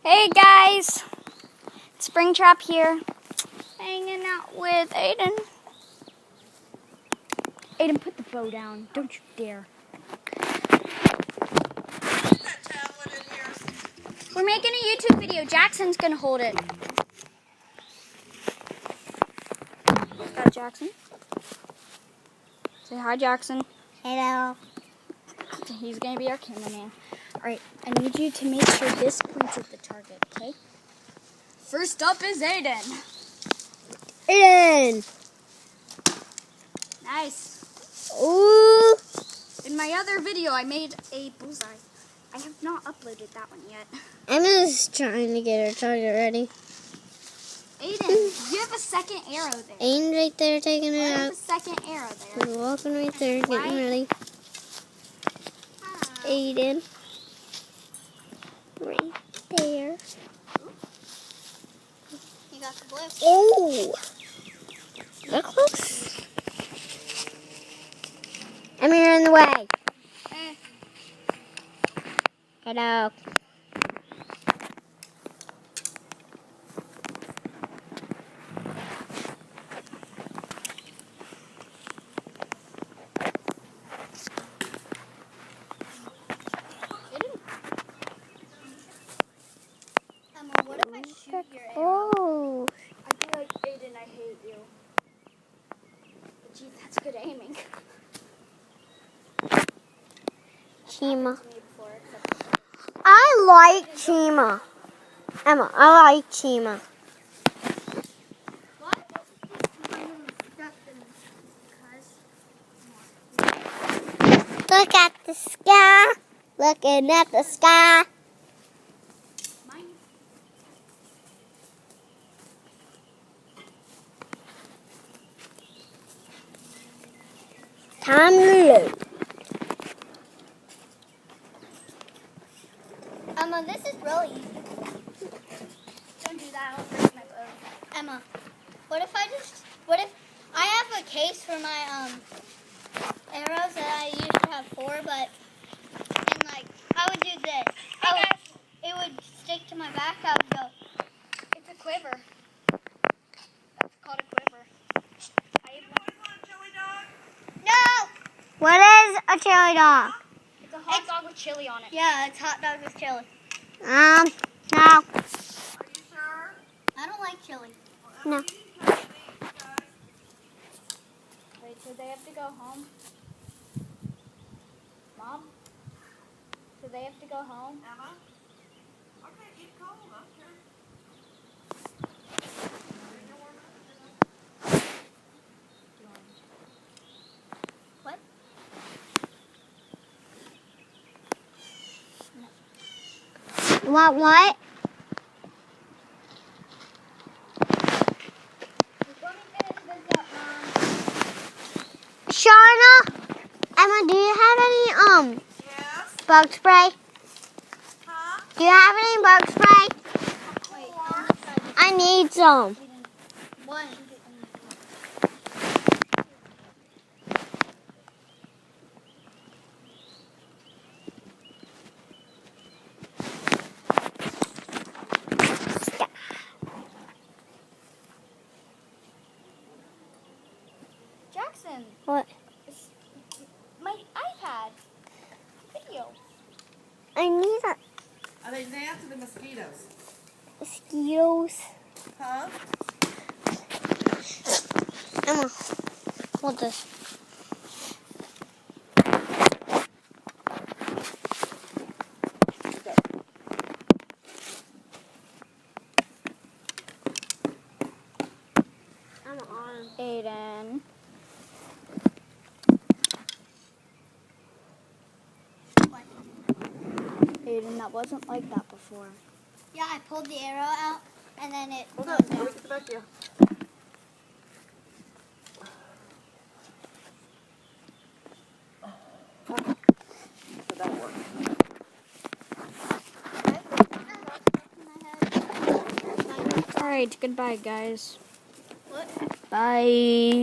Hey guys, Springtrap here, hanging out with Aiden. Aiden, put the bow down. Don't you dare. We're making a YouTube video. Jackson's gonna hold it. Got Jackson. Say hi, Jackson. Hello. He's gonna be our cameraman. All right, I need you to make sure this points at the target, okay? First up is Aiden. Aiden. Nice. Ooh. In my other video, I made a bullseye. I have not uploaded that one yet. Emma's trying to get her target ready. Aiden, you have a second arrow there. Aiden's right there taking it I have out. a second arrow there. He's walking right there, getting ready. Aiden. Right there. You got the blue. Oh. That close. Emma, you're in the way. Hello. Emma, what if I shoot your arrow? Oh. I'd be like, Aiden, I hate you. But gee, that's good aiming. Chima. To me before, except I like Chima. Emma, I like Chima. what? Look at the sky. Looking at the sky. Mine. Time to load. Emma, this is really easy. Don't do that. I'll break my bow. Emma, what if I have a case for my arrows that I used to have 4, but I would do this. It would stick to my back. I would go. It's a quiver. That's called a quiver. I have one. No. What is a chili dog? It's a hot dog with chili on it. Yeah, it's hot dog with chili. No. I don't like chili. No. Wait, so they have to go home? Mom? So they have to go home? Emma? Okay, eat cold. I don't care. What? What? Let me finish this up, Mom. Shauna? Emma, do you have any Yes? bug spray? Huh? Do you have any bug spray? Wait, I need some. One. Jackson, What? my iPad video. I need Are they gnats or the mosquitoes? mosquitoes. Huh? Emma, hold this. Emma, on. Aiden. Aiden, that wasn't like that before. Yeah, I pulled the arrow out, and then it Hold goes on. Let down. me get back here. So that'll work. All right, goodbye, guys. What? Bye.